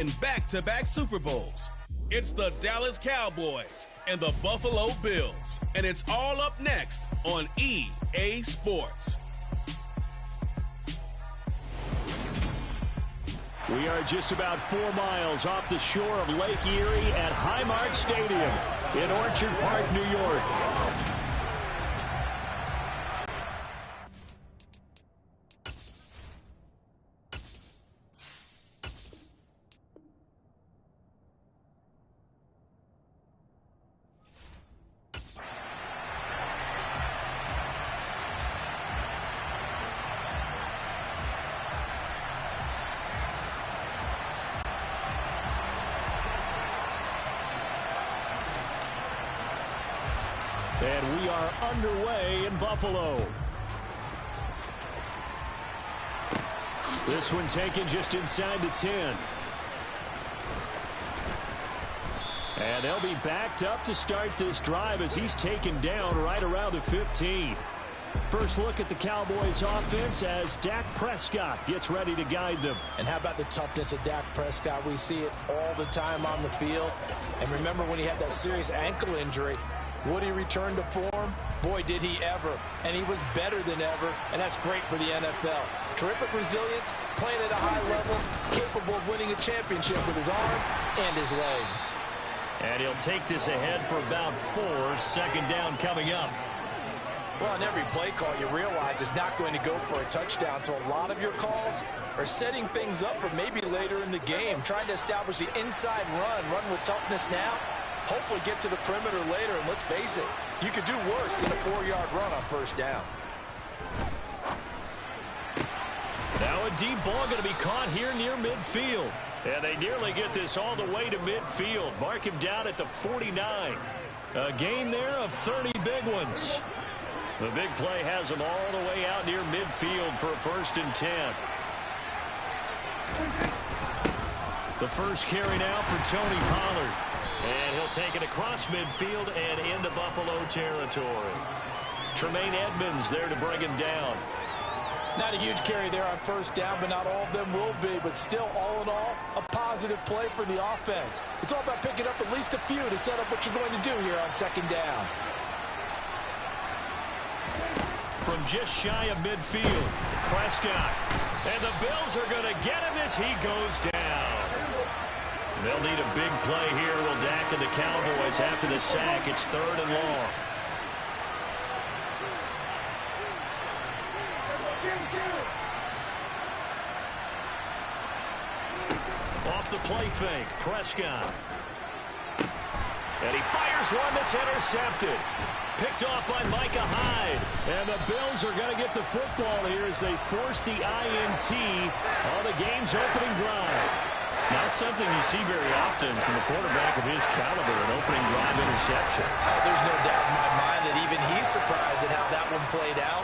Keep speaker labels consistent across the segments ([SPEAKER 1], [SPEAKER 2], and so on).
[SPEAKER 1] in back-to-back Super Bowls. It's the Dallas Cowboys and the Buffalo Bills, and it's all up next on EA Sports.
[SPEAKER 2] We are just about 4 miles off the shore of Lake Erie at Highmark Stadium in Orchard Park, New York. And we are underway in Buffalo. This one taken just inside the 10. And they'll be backed up to start this drive as he's taken down right around the 15. First look at the Cowboys offense as Dak Prescott gets ready to guide them.
[SPEAKER 3] And how about the toughness of Dak Prescott? We see it all the time on the field. And remember when he had that serious ankle injury, would he return to form? Boy, did he ever. And he was better than ever, and that's great for the NFL. Terrific resilience, playing at a high level, capable of winning a championship with his arm and his legs.
[SPEAKER 2] And he'll take this ahead for about 4. Second down coming up.
[SPEAKER 3] Well, on every play call, you realize it's not going to go for a touchdown, so a lot of your calls are setting things up for maybe later in the game, trying to establish the inside run with toughness now. Hopefully get to the perimeter later, and let's face it, you could do worse than a 4-yard run on first down.
[SPEAKER 2] Now a deep ball going to be caught here near midfield. And they nearly get this all the way to midfield. Mark him down at the 49. A gain there of 30 big ones. The big play has him all the way out near midfield for a 1st and 10. The first carry now for Tony Pollard. And he'll take it across midfield and into Buffalo territory. Tremaine Edmonds there to bring him down.
[SPEAKER 3] Not a huge carry there on first down, but not all of them will be. But still, all in all, a positive play for the offense. It's all about picking up at least a few to set up what you're going to do here on second down.
[SPEAKER 2] From just shy of midfield, Prescott. And the Bills are going to get him as he goes down. They'll need a big play here, will Dak and the Cowboys after the sack. It's 3rd and long. Off the play fake, Prescott. And he fires one that's intercepted. Picked off by Micah Hyde. And the Bills are going to get the football here as they force the INT on the game's opening drive. Not something you see very often from a quarterback of his caliber, an opening drive interception.
[SPEAKER 3] There's no doubt in my mind that even he's surprised at how that one played out.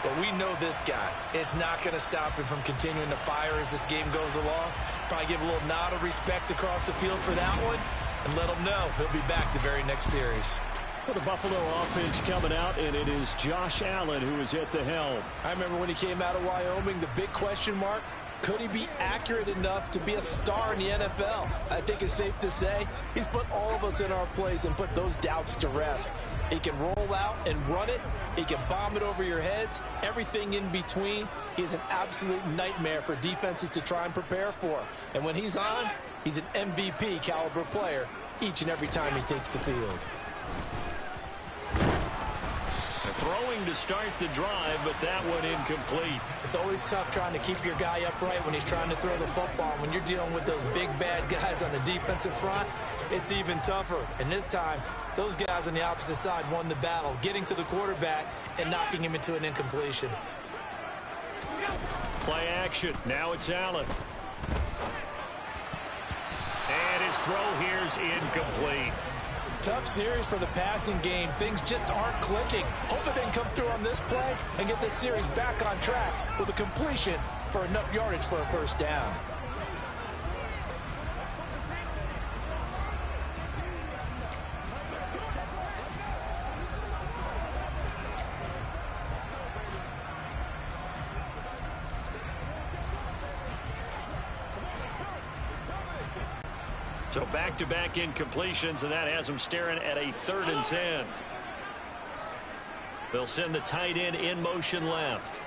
[SPEAKER 3] But we know this guy is not going to stop him from continuing to fire as this game goes along. Probably give a little nod of respect across the field for that one and let him know he'll be back the very next series.
[SPEAKER 2] For the Buffalo offense coming out, and it is Josh Allen who is at the helm.
[SPEAKER 3] I remember when he came out of Wyoming, the big question mark, could he be accurate enough to be a star in the NFL? I think it's safe to say he's put all of us in our place and put those doubts to rest. He can roll out and run it. He can bomb it over your heads. Everything in between. He is an absolute nightmare for defenses to try and prepare for. And when he's on, he's an MVP caliber player each and every time he takes the field.
[SPEAKER 2] Throwing to start the drive, but that one incomplete.
[SPEAKER 3] It's always tough trying to keep your guy upright when he's trying to throw the football. When you're dealing with those big, bad guys on the defensive front, it's even tougher. And this time, those guys on the opposite side won the battle, getting to the quarterback and knocking him into an incompletion.
[SPEAKER 2] Play action. Now it's Allen. And his throw here's incomplete.
[SPEAKER 3] Tough series for the passing game. Things just aren't clicking. Hoping they can come through on this play and get this series back on track with a completion for enough yardage for a first down.
[SPEAKER 2] So back-to-back incompletions, and that has them staring at a 3rd and 10. They'll send the tight end in motion left.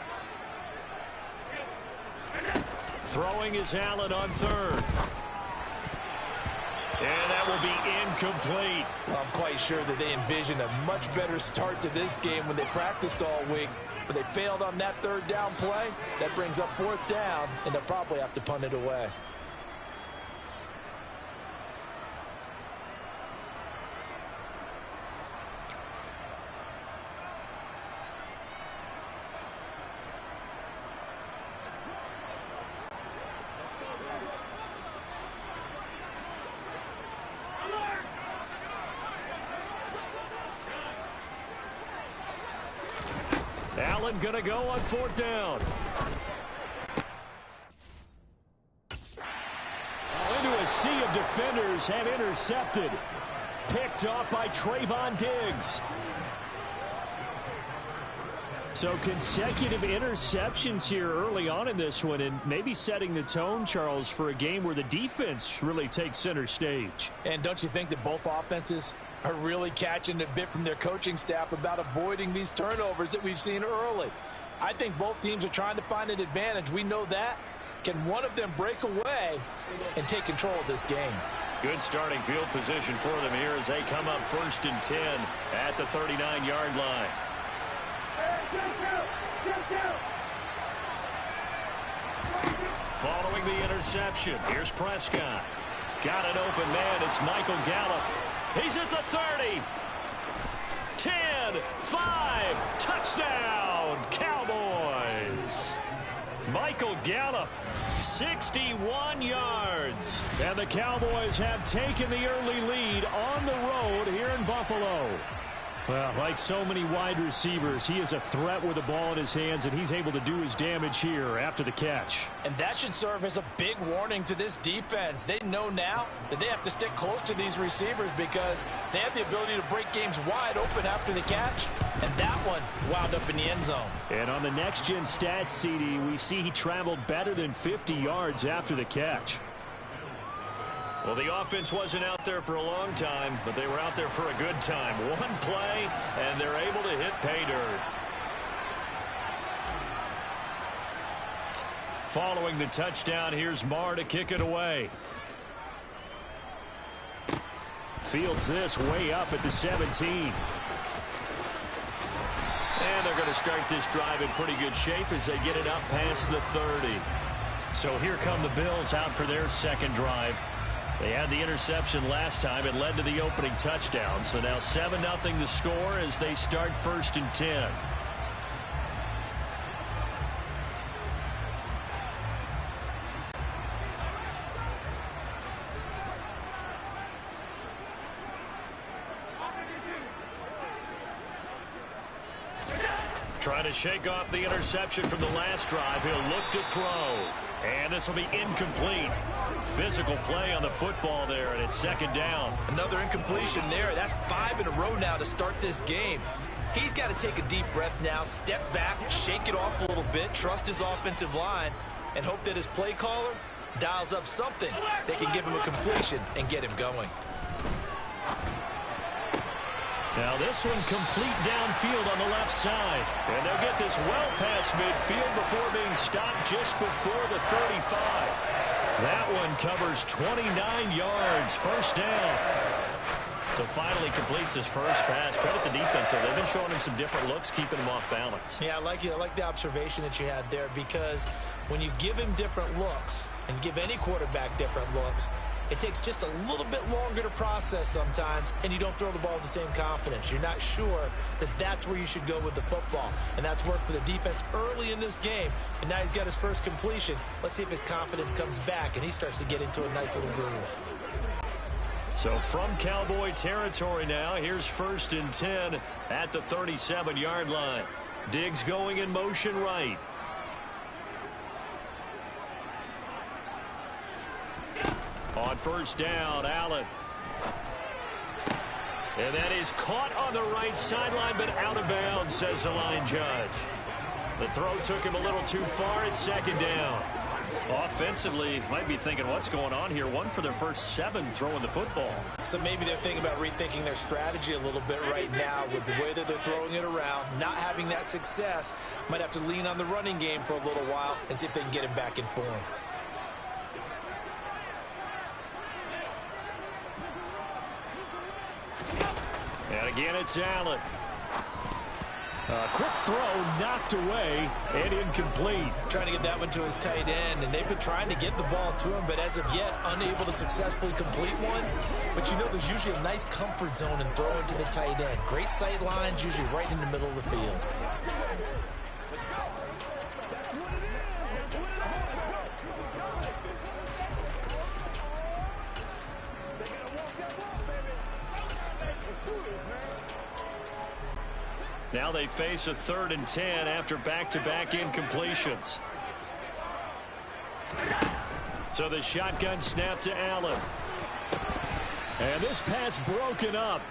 [SPEAKER 2] Throwing is Allen on 3rd. And that will be incomplete.
[SPEAKER 3] Well, I'm quite sure that they envisioned a much better start to this game when they practiced all week. But they failed on that 3rd down play. That brings up 4th down, and they'll probably have to punt it away.
[SPEAKER 2] Allen going to go on 4th down. Into a sea of defenders and intercepted. Picked off by Trayvon Diggs. So consecutive interceptions here early on in this one, and maybe setting the tone, Charles, for a game where the defense really takes center stage.
[SPEAKER 3] And don't you think that both offenses are really catching a bit from their coaching staff about avoiding these turnovers that we've seen early? I think both teams are trying to find an advantage. We know that. Can one of them break away and take control of this game?
[SPEAKER 2] Good starting field position for them here as they come up 1st and 10 at the 39-yard line. Following the interception, here's Prescott. Got an open man. It's Michael Gallup. He's at the 30. 10, 5, touchdown, Cowboys. Michael Gallup, 61 yards. And the Cowboys have taken the early lead on the road here in Buffalo. Well, like so many wide receivers, he is a threat with the ball in his hands, and he's able to do his damage here after the catch.
[SPEAKER 3] And that should serve as a big warning to this defense. They know now that they have to stick close to these receivers because they have the ability to break games wide open after the catch, and that one wound up in the end zone.
[SPEAKER 2] And on the next-gen stats, CD, we see he traveled better than 50 yards after the catch. Well, the offense wasn't out there for a long time, but they were out there for a good time. One play, and they're able to hit pay dirt. Following the touchdown, here's Marr to kick it away. Fields this way up at the 17. And they're going to start this drive in pretty good shape as they get it up past the 30. So here come the Bills out for their second drive. They had the interception last time. It led to the opening touchdown. So now 7-0 the score as they start 1st and 10. Trying to shake off the interception from the last drive. He'll look to throw. And this will be incomplete. Physical play on the football there, and it's 2nd down.
[SPEAKER 3] Another incompletion there. That's 5 in a row now to start this game. He's got to take a deep breath now, step back, shake it off a little bit, trust his offensive line, and hope that his play caller dials up something that can give him a completion and get him going.
[SPEAKER 2] Now this one complete downfield on the left side. And they'll get this well past midfield before being stopped just before the 35. That one covers 29 yards. 1st down. So finally completes his first pass. Credit the defense. They've been showing him some different looks, keeping him off balance.
[SPEAKER 3] Yeah, I like the observation that you had there, because when you give him different looks and give any quarterback different looks, it takes just a little bit longer to process sometimes, and you don't throw the ball with the same confidence. You're not sure that that's where you should go with the football, and that's worked for the defense early in this game, and now he's got his first completion. Let's see if his confidence comes back, and he starts to get into a nice little groove.
[SPEAKER 2] So from Cowboy territory now, here's 1st and 10 at the 37-yard line. Diggs going in motion right. On 1st down, Allen. And that is caught on the right sideline, but out of bounds, says the line judge. The throw took him a little too far. It's 2nd down. Offensively, might be thinking, what's going on here? One for their first 7 throwing the football.
[SPEAKER 3] So maybe they're thinking about rethinking their strategy a little bit right now with the way that they're throwing it around, not having that success. Might have to lean on the running game for a little while and see if they can get him back in form.
[SPEAKER 2] And again, it's Allen. Quick throw, knocked away, and incomplete.
[SPEAKER 3] Trying to get that one to his tight end, and they've been trying to get the ball to him, but as of yet, unable to successfully complete one. But you know, there's usually a nice comfort zone in throwing to the tight end. Great sight lines, usually right in the middle of the field.
[SPEAKER 2] Now they face a 3rd and 10 after back-to-back incompletions. So the shotgun snap to Allen. And this pass broken up.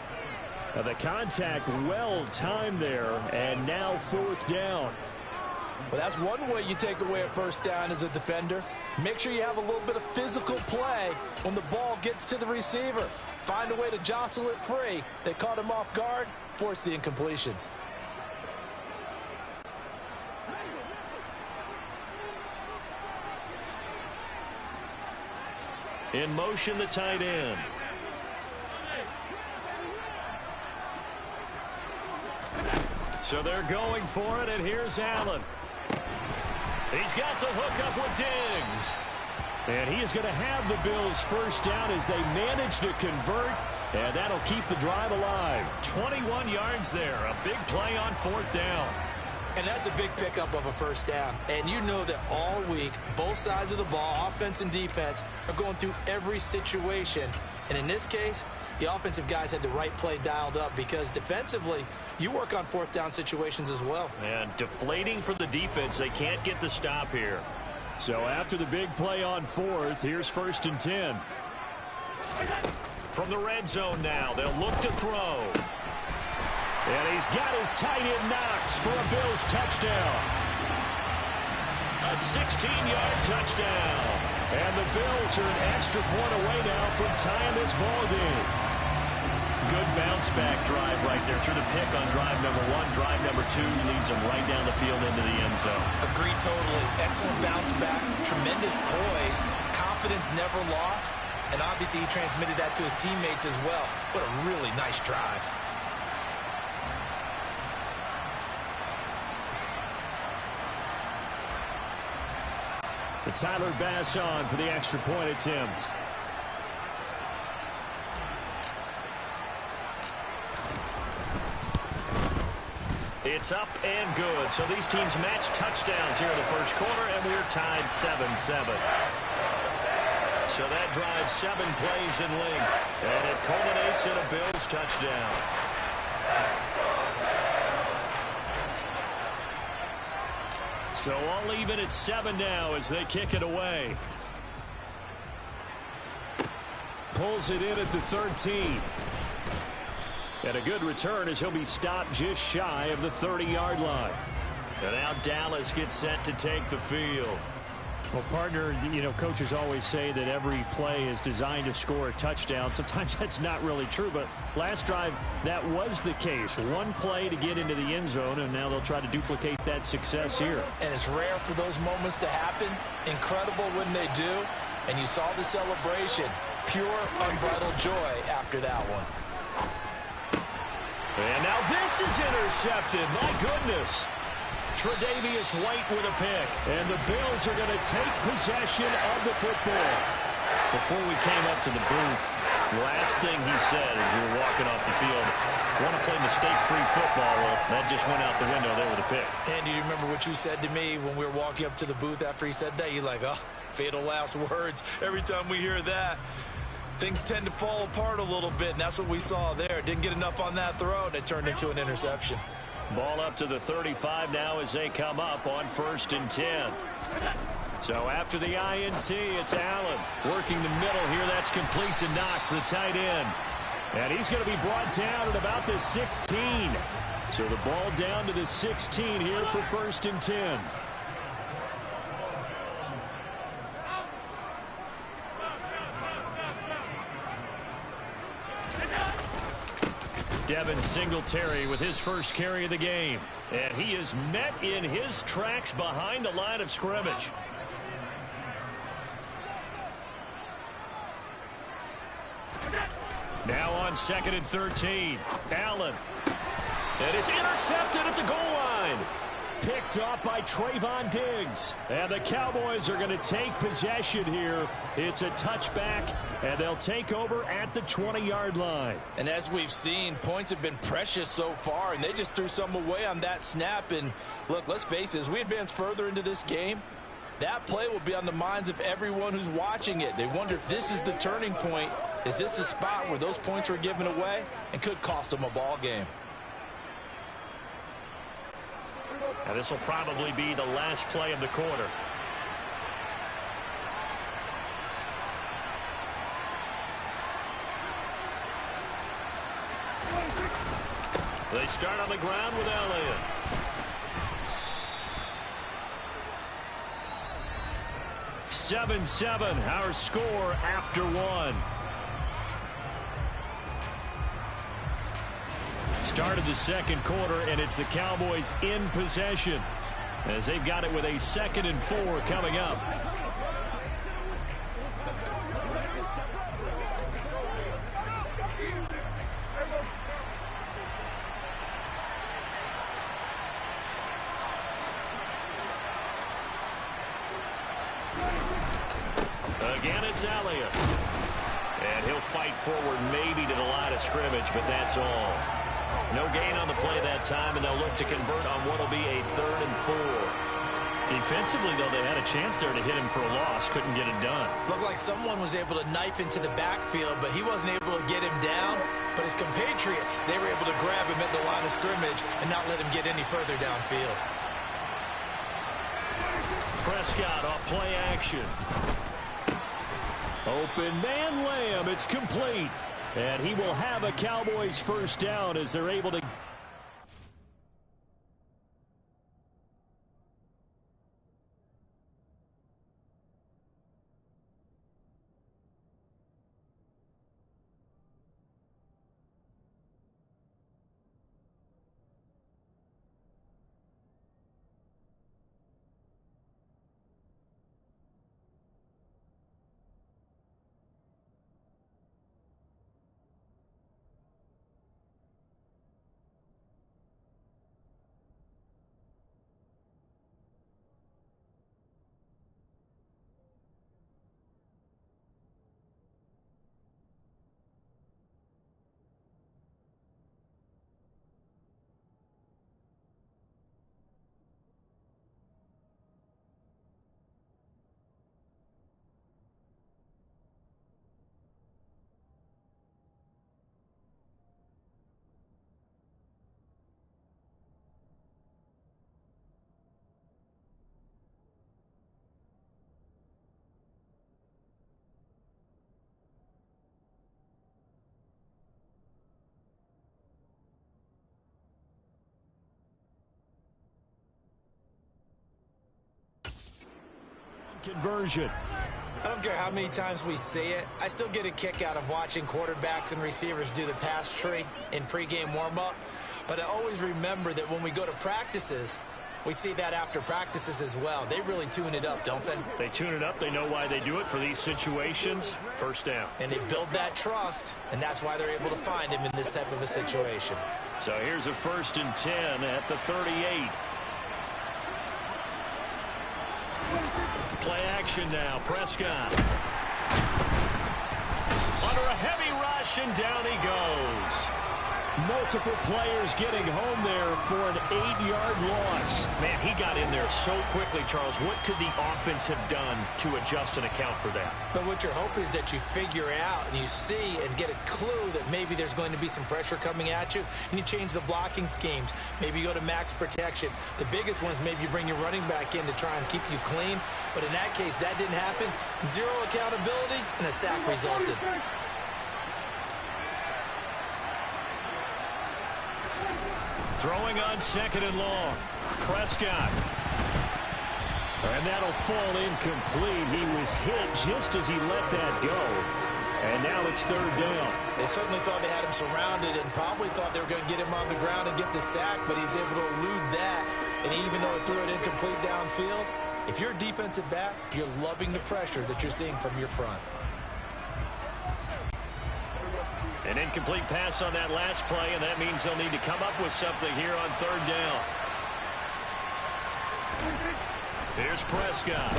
[SPEAKER 2] The contact well timed there, and now 4th down.
[SPEAKER 3] Well, that's one way you take away a first down as a defender. Make sure you have a little bit of physical play when the ball gets to the receiver. Find a way to jostle it free. They caught him off guard, forced the incompletion.
[SPEAKER 2] In motion, the tight end. So they're going for it, and here's Allen. He's got the hookup with Diggs. And he is going to have the Bills' first down as they manage to convert, and that'll keep the drive alive. 21 yards there, a big play on 4th down.
[SPEAKER 3] And that's a big pickup of a first down. And you know that all week, both sides of the ball, offense and defense, are going through every situation. And in this case, the offensive guys had the right play dialed up because defensively, you work on 4th down situations as well.
[SPEAKER 2] And deflating for the defense. They can't get the stop here. So after the big play on 4th, here's 1st and 10. From the red zone now, they'll look to throw. And he's got his tight end Knox for a Bills touchdown. A 16-yard touchdown. And the Bills are an extra point away now from tying this ball game. Good bounce-back drive right there through the pick on drive number 1. Drive number 2 leads them right down the field into the end zone.
[SPEAKER 3] Agreed totally. Excellent bounce-back, tremendous poise, confidence never lost, and obviously he transmitted that to his teammates as well. What a really nice drive.
[SPEAKER 2] It's Tyler Bass on for the extra point attempt. It's up and good. So these teams match touchdowns here in the first quarter, and we're tied 7-7. So that drives 7 plays in length, and it culminates in a Bills touchdown. So all even at 7 now as they kick it away. Pulls it in at the 13. And a good return as he'll be stopped just shy of the 30-yard line. And now Dallas gets set to take the field.
[SPEAKER 4] Well, partner, you know, coaches always say that every play is designed to score a touchdown. Sometimes that's not really true, but last drive, that was the case. One play to get into the end zone, and now they'll try to duplicate that success here.
[SPEAKER 3] And it's rare for those moments to happen. Incredible when they do. And you saw the celebration. Pure, unbridled joy after that one.
[SPEAKER 2] And now this is intercepted. My goodness. Tre'Davious White with a pick. And the Bills are going to take possession of the football. Before we came up to the booth, the last thing he said as we were walking off the field, want to play mistake-free football. Well, that just went out the window there with a pick.
[SPEAKER 3] And do you remember what you said to me when we were walking up to the booth after he said that? You're like, oh, fatal last words. Every time we hear that, things tend to fall apart a little bit, and that's what we saw there. Didn't get enough on that throw, and it turned into an interception.
[SPEAKER 2] Ball up to the 35 now as they come up on 1st and 10. So after the INT, it's Allen working the middle here. That's complete to Knox, the tight end. And he's going to be brought down at about the 16. So the ball down to the 16 here for 1st and 10. Devin Singletary with his first carry of the game. And he is met in his tracks behind the line of scrimmage. Now on 2nd and 13. Allen. And it's intercepted at the goal line. Picked off by Trayvon Diggs. And the Cowboys are going to take possession here. It's a touchback, and they'll take over at the 20-yard line.
[SPEAKER 3] And as we've seen, points have been precious so far, and they just threw some away on that snap. And look, let's face it, as we advance further into this game, that play will be on the minds of everyone who's watching it. They wonder if this is the turning point. Is this the spot where those points were given away and could cost them a ball game?
[SPEAKER 2] Now this will probably be the last play of the quarter. They start on the ground with Elliott. (7-7) our score after one. Start of the second quarter, and it's the Cowboys in possession as they've got it with a 2nd and 4 coming up. Again, it's Elliott. And he'll fight forward maybe to the line of scrimmage, but that's all. No gain on the play that time, and they'll look to convert on what will be a 3rd and 4. Defensively, though, they had a chance there to hit him for a loss. Couldn't get it done.
[SPEAKER 3] Looked like someone was able to knife into the backfield, but he wasn't able to get him down. But his compatriots, they were able to grab him at the line of scrimmage and not let him get any further downfield.
[SPEAKER 2] Prescott off play action.
[SPEAKER 4] Open man Lamb. It's complete. And he will have a Cowboys first down as they're able to. Conversion.
[SPEAKER 3] I don't care how many times we see it. I still get a kick out of watching quarterbacks and receivers do the pass tree in pregame warm-up. But I always remember that when we go to practices, we see that after practices as well. They really tune it up, don't they?
[SPEAKER 2] They tune it up. They know why they do it for these situations. First down.
[SPEAKER 3] And they build that trust, and that's why they're able to find him in this type of a situation.
[SPEAKER 2] So here's a 1st and 10 at the 38. Play action now. Prescott. Under a heavy rush, and down he goes.
[SPEAKER 4] Multiple players getting home there for an 8-yard loss.
[SPEAKER 2] Man, he got in there so quickly, Charles. What could the offense have done to adjust and account for that?
[SPEAKER 3] But what you're hoping is that you figure out and you see and get a clue that maybe there's going to be some pressure coming at you, and you change the blocking schemes. Maybe you go to max protection. The biggest one is maybe you bring your running back in to try and keep you clean. But in that case, that didn't happen. Zero accountability, and a sack resulted.
[SPEAKER 2] Throwing on 2nd and long. Prescott. And that'll fall incomplete. He was hit just as he let that go.
[SPEAKER 4] And now it's third down.
[SPEAKER 3] They certainly thought they had him surrounded and probably thought they were going to get him on the ground and get the sack, but he was able to elude that. And even though it threw it incomplete downfield, if you're a defensive back, you're loving the pressure that you're seeing from your front.
[SPEAKER 2] An incomplete pass on that last play, and that means they'll need to come up with something here on third down. Here's Prescott.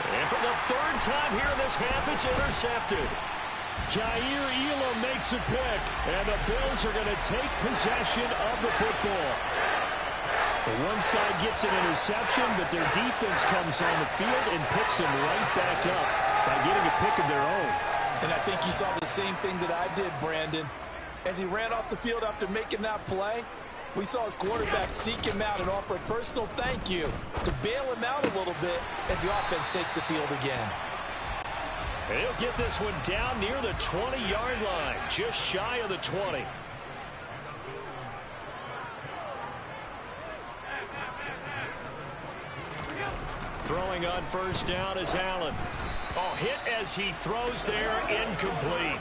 [SPEAKER 2] And for the third time here in this half, it's intercepted.
[SPEAKER 4] Jair Elam makes a pick, and the Bills are going to take possession of the football. One side gets an interception, but their defense comes on the field and picks them right back up by getting a pick of their own.
[SPEAKER 3] And I think you saw the same thing that I did, Brandon. As he ran off the field after making that play, we saw his quarterback seek him out and offer a personal thank you to bail him out a little bit as the offense takes the field again.
[SPEAKER 2] And he'll get this one down near the 20-yard line, just shy of the 20. Throwing on first down is Allen. Oh, hit as he throws there, incomplete.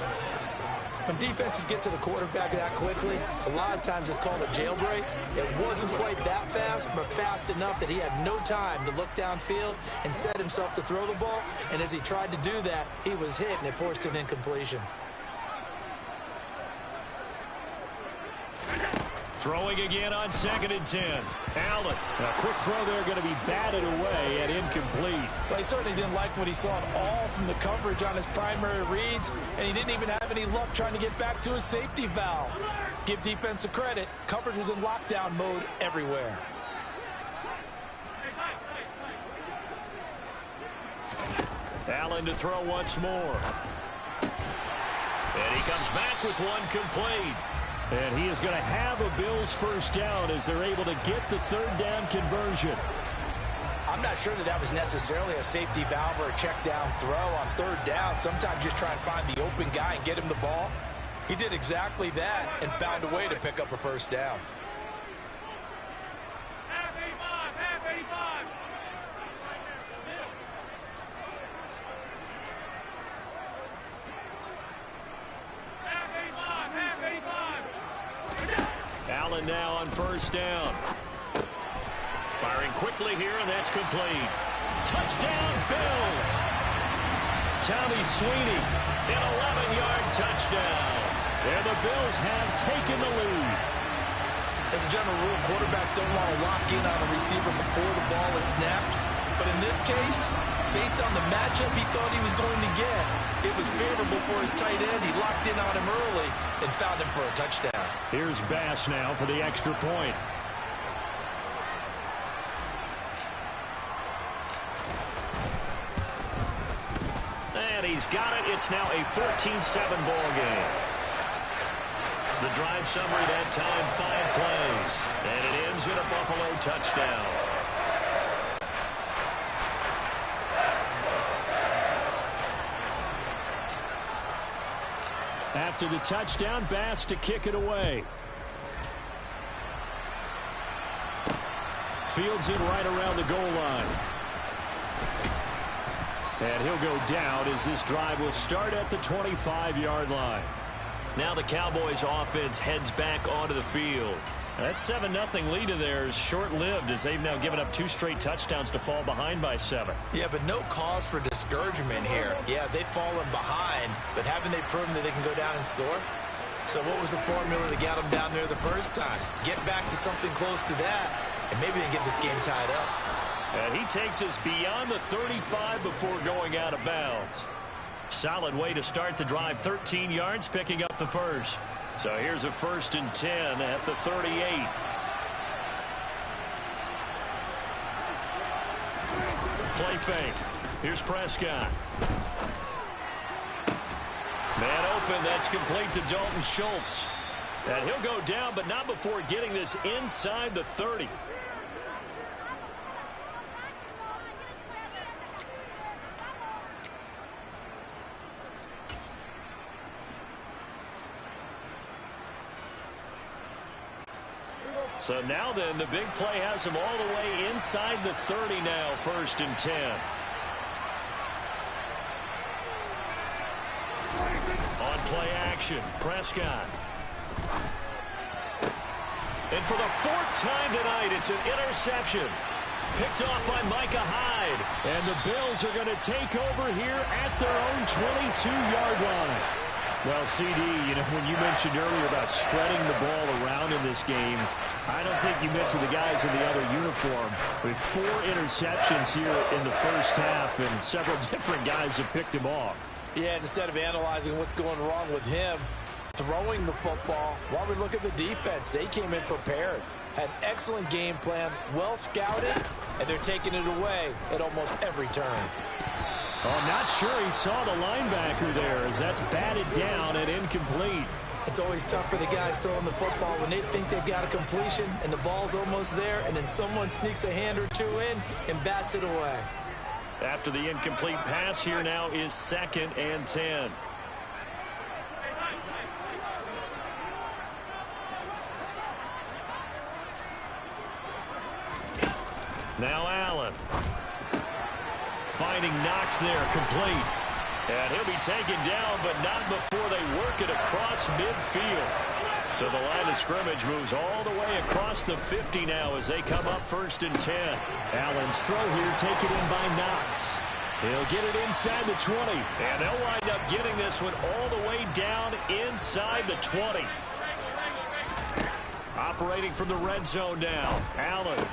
[SPEAKER 3] When defenses get to the quarterback that quickly, a lot of times it's called a jailbreak. It wasn't quite that fast, but fast enough that he had no time to look downfield and set himself to throw the ball. And as he tried to do that, he was hit, and it forced an incompletion.
[SPEAKER 2] Throwing again on 2nd and 10. Allen.
[SPEAKER 4] A quick throw there going to be batted away and incomplete.
[SPEAKER 3] But he certainly didn't like what he saw at all from the coverage on his primary reads, and he didn't even have any luck trying to get back to his safety valve. Give defense a credit. Coverage was in lockdown mode everywhere.
[SPEAKER 2] Allen to throw once more. And he comes back with one complete.
[SPEAKER 4] And he is going to have a Bills first down as they're able to get the third down conversion.
[SPEAKER 3] I'm not sure that that was necessarily a safety valve or a check down throw on third down. Sometimes you just try and find the open guy and get him the ball. He did exactly that and found a way to pick up a first down.
[SPEAKER 2] Allen now on first down. Firing quickly here, and that's complete. Touchdown, Bills! Tommy Sweeney, an 11-yard touchdown. And the Bills have taken the lead.
[SPEAKER 3] As a general rule, quarterbacks don't want to lock in on a receiver before the ball is snapped. But in this case, based on the matchup he thought he was going to get, it was favorable for his tight end. He locked in on him early and found him for a touchdown.
[SPEAKER 4] Here's Bass now for the extra point.
[SPEAKER 2] And he's got it. It's now a 14-7 ball game. The drive summary that time, 5 plays. And it ends in a Buffalo touchdown.
[SPEAKER 4] After the touchdown, Bass to kick it away. Fields it right around the goal line. And he'll go down as this drive will start at the 25-yard line.
[SPEAKER 2] Now the Cowboys offense heads back onto the field.
[SPEAKER 4] That 7-0 lead of theirs short-lived as they've now given up 2 straight touchdowns to fall behind by 7.
[SPEAKER 3] Yeah, but no cause for discouragement here. Yeah, they've fallen behind, but haven't they proven that they can go down and score? So what was the formula that got them down there the first time? Get back to something close to that, and maybe they can get this game tied up.
[SPEAKER 2] And he takes us beyond the 35 before going out of bounds. Solid way to start the drive. 13 yards, picking up the first. So here's a 1st and 10 at the 38. Play fake. Here's Prescott. Man open. That's complete to Dalton Schultz. And he'll go down, but not before getting this inside the 30. So now then, the big play has him all the way inside the 30 now, 1st and 10. On play action, Prescott. And for the fourth time tonight, it's an interception. Picked off by Micah Hyde.
[SPEAKER 4] And the Bills are going to take over here at their own 22-yard line. Well, CD, when you mentioned earlier about spreading the ball around in this game, I don't think you mentioned the guys in the other uniform. With 4 interceptions here in the first half, and several different guys have picked him off.
[SPEAKER 3] Yeah, and instead of analyzing what's going wrong with him, throwing the football, while we look at the defense, they came in prepared. Had an excellent game plan, well scouted, and they're taking it away at almost every turn.
[SPEAKER 4] Oh, I'm not sure he saw the linebacker there as that's batted down and incomplete.
[SPEAKER 3] It's always tough for the guys throwing the football when they think they've got a completion and the ball's almost there, and then someone sneaks a hand or two in and bats it away.
[SPEAKER 2] After the incomplete pass, here now is 2nd and 10. Now Allen. Finding Knox there, complete. And he'll be taken down, but not before they work it across midfield. So the line of scrimmage moves all the way across the 50 now as they come up 1st and 10.
[SPEAKER 4] Allen's throw here taken in by Knox. He'll get it inside the 20.
[SPEAKER 2] And they'll wind up getting this one all the way down inside the 20. Operating from the red zone now. Allen.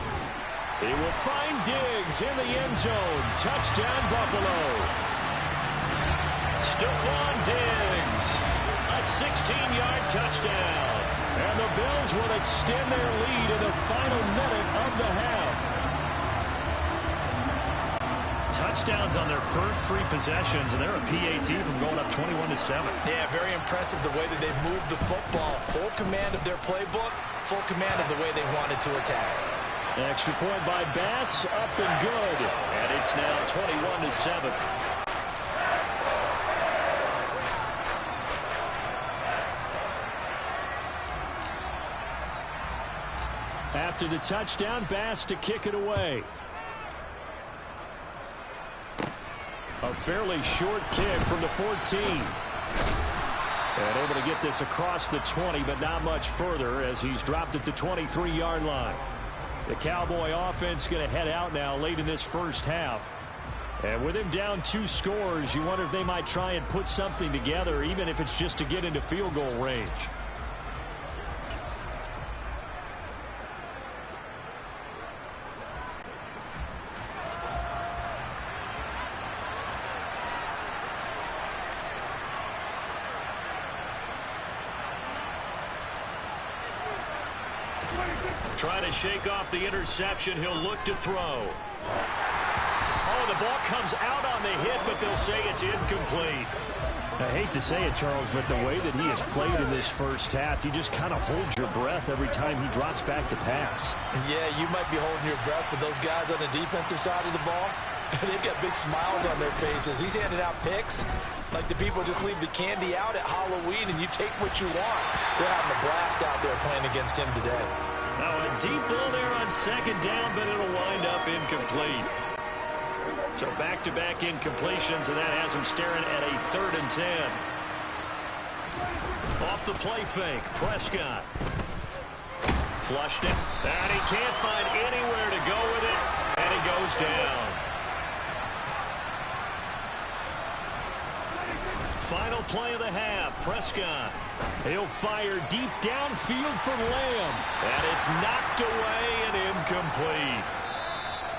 [SPEAKER 2] He will find Diggs in the end zone. Touchdown, Buffalo. Stephon Diggs. A 16-yard touchdown.
[SPEAKER 4] And the Bills will extend their lead in the final minute of the half.
[SPEAKER 2] Touchdowns on their first 3 possessions, and they're a PAT from going up 21-7.
[SPEAKER 3] Yeah, very impressive the way that they've moved the football. Full command of their playbook, full command of the way they wanted to attack.
[SPEAKER 4] Extra point by Bass, up and good.
[SPEAKER 2] And it's now 21-7.
[SPEAKER 4] After the touchdown, Bass to kick it away. A fairly short kick from the 14. And able to get this across the 20, but not much further as he's dropped at the 23-yard line. The Cowboy offense going to head out now late in this first half. And with him down 2 scores, you wonder if they might try and put something together, even if it's just to get into field goal range.
[SPEAKER 2] Trying to shake off the interception. He'll look to throw. Oh, the ball comes out on the hit, but they'll say it's incomplete.
[SPEAKER 4] I hate to say it, Charles, but the way that he has played in this first half, you just kind of hold your breath every time he drops back to pass.
[SPEAKER 3] Yeah, you might be holding your breath, but those guys on the defensive side of the ball, they've got big smiles on their faces. He's handing out picks like the people just leave the candy out at Halloween and you take what you want. They're having a blast out there playing against him today.
[SPEAKER 2] Now a deep ball there on 2nd down, but it'll wind up incomplete. So back-to-back incompletions, and that has him staring at a 3rd and 10. Off the play fake, Prescott. Flushed it, and he can't find anywhere to go with it, and he goes down. Final play of the half, Prescott.
[SPEAKER 4] He'll fire deep downfield from Lamb.
[SPEAKER 2] And it's knocked away and incomplete.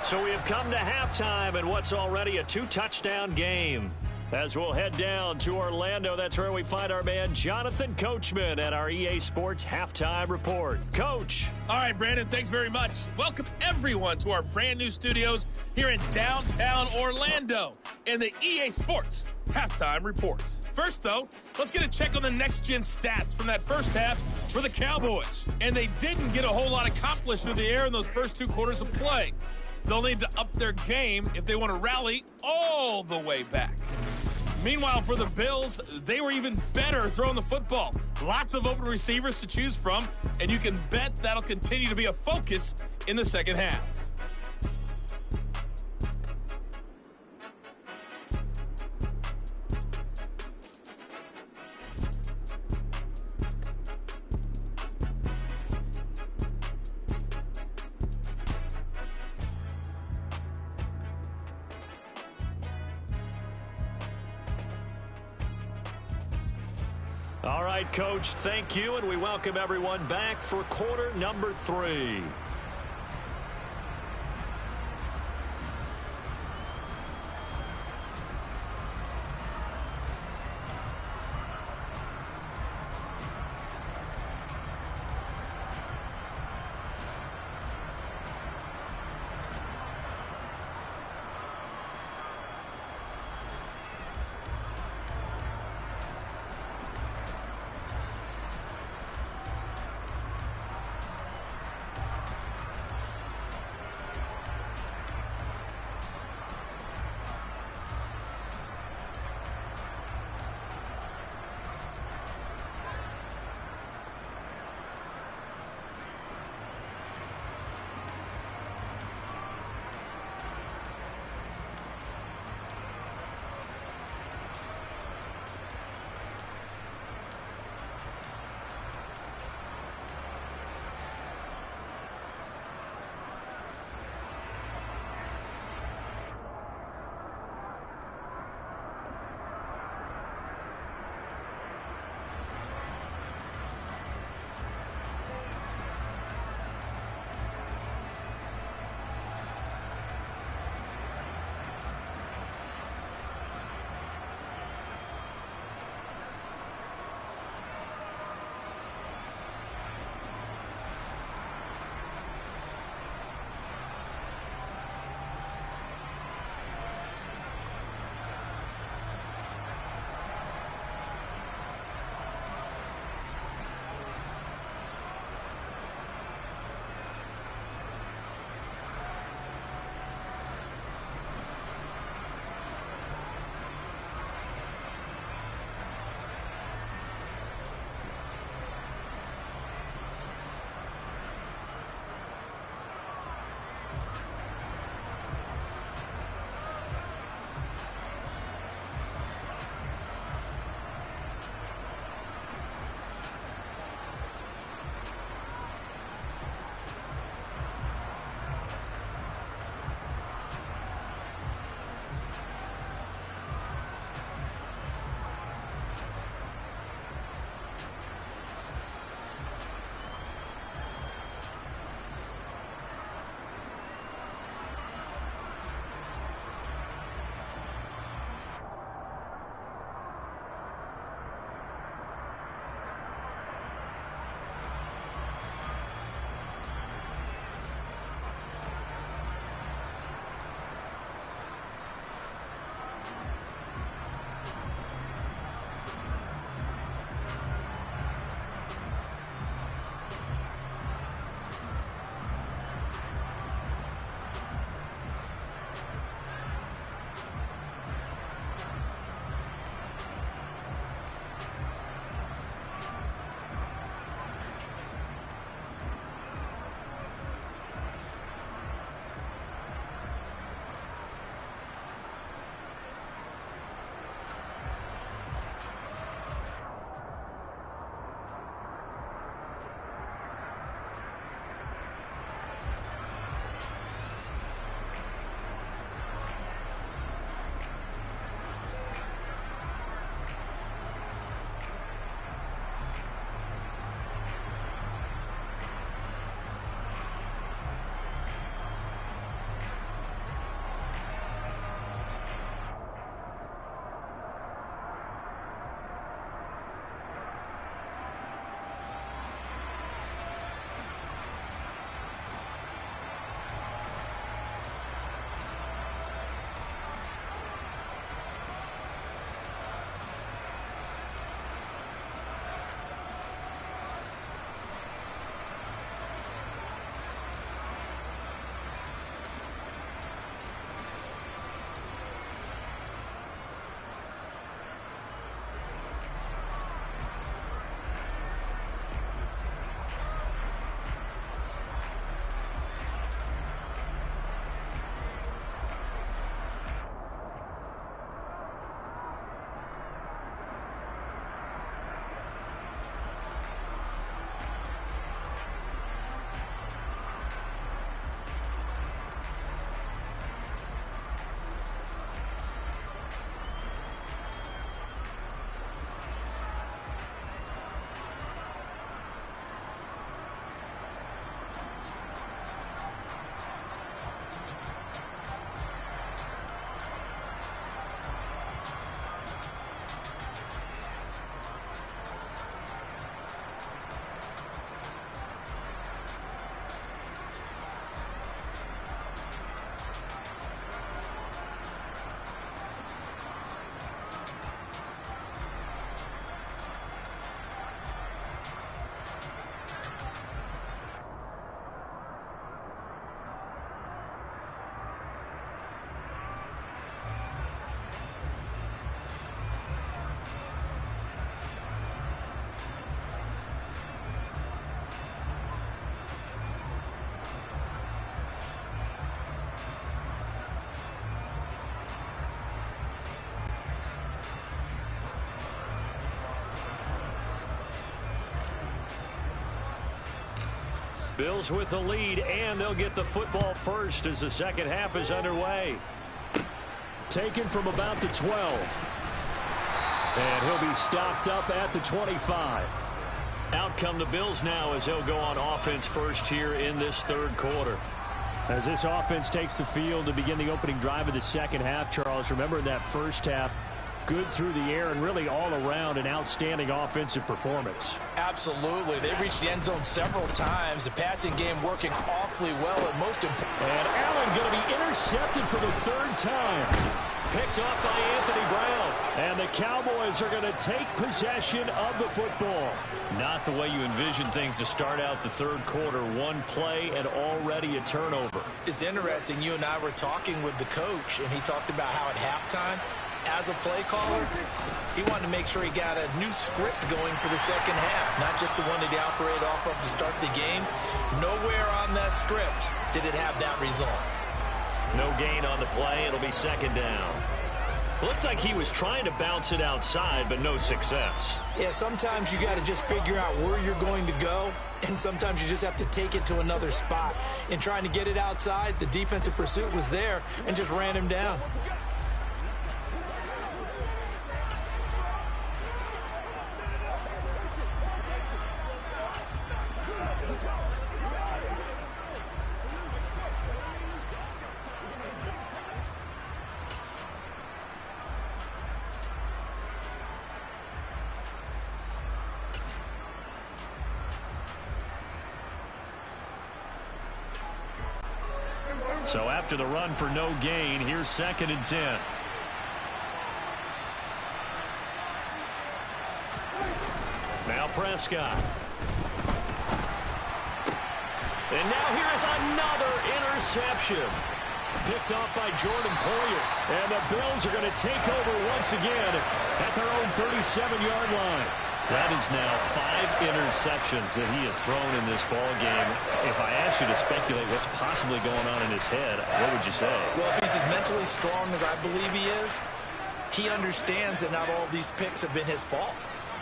[SPEAKER 2] So we have come to halftime in what's already a 2-touchdown game. As we'll head down to Orlando, that's where we find our man Jonathan Coachman at our EA Sports Halftime Report. Coach.
[SPEAKER 1] All right, Brandon, thanks very much. Welcome, everyone, to our brand new studios here in downtown Orlando in the EA Sports Halftime Report. First, though, let's get a check on the next-gen stats from that first half for the Cowboys. And they didn't get a whole lot accomplished through the air in those first 2 quarters of play. They'll need to up their game if they want to rally all the way back. Meanwhile, for the Bills, they were even better throwing the football. Lots of open receivers to choose from, and you can bet that'll continue to be a focus in the second half.
[SPEAKER 2] All right, Coach, thank you, and we welcome everyone back for quarter number 3. Bills with the lead, and they'll get the football first as the second half is underway.
[SPEAKER 4] Taken from about the 12. And he'll be stopped up at the 25.
[SPEAKER 2] Out come the Bills now as they'll go on offense first here in this third quarter.
[SPEAKER 4] As this offense takes the field to begin the opening drive of the second half, Charles, remember in that first half, good through the air and really all around an outstanding offensive performance.
[SPEAKER 3] Absolutely. They reached the end zone several times. The passing game working awfully well and most important.
[SPEAKER 4] And Allen going to be intercepted for the third time.
[SPEAKER 2] Picked off by Anthony Brown.
[SPEAKER 4] And the Cowboys are going to take possession of the football.
[SPEAKER 2] Not the way you envision things to start out the third quarter. One play and already a turnover.
[SPEAKER 3] It's interesting. You and I were talking with the coach, and he talked about how at halftime, as a play caller, he wanted to make sure he got a new script going for the second half, not just the one that he operated off of to start the game. Nowhere on that script did it have that result.
[SPEAKER 2] No gain on the play. It'll be second down. Looked like he was trying to bounce it outside, but no success.
[SPEAKER 3] Yeah, sometimes you got to just figure out where you're going to go, and sometimes you just have to take it to another spot. In trying to get it outside, the defensive pursuit was there and just ran him down.
[SPEAKER 2] So after the run for no gain, here's 2nd and 10. Now Prescott. And now here is another interception. Picked off by Jordan Poyer.
[SPEAKER 4] And the Bills are going to take over once again at their own 37-yard line.
[SPEAKER 2] That is now 5 interceptions that he has thrown in this ball game. If I asked you to speculate what's possibly going on in his head, what would you say?
[SPEAKER 3] Well, if he's as mentally strong as I believe he is, he understands that not all of these picks have been his fault.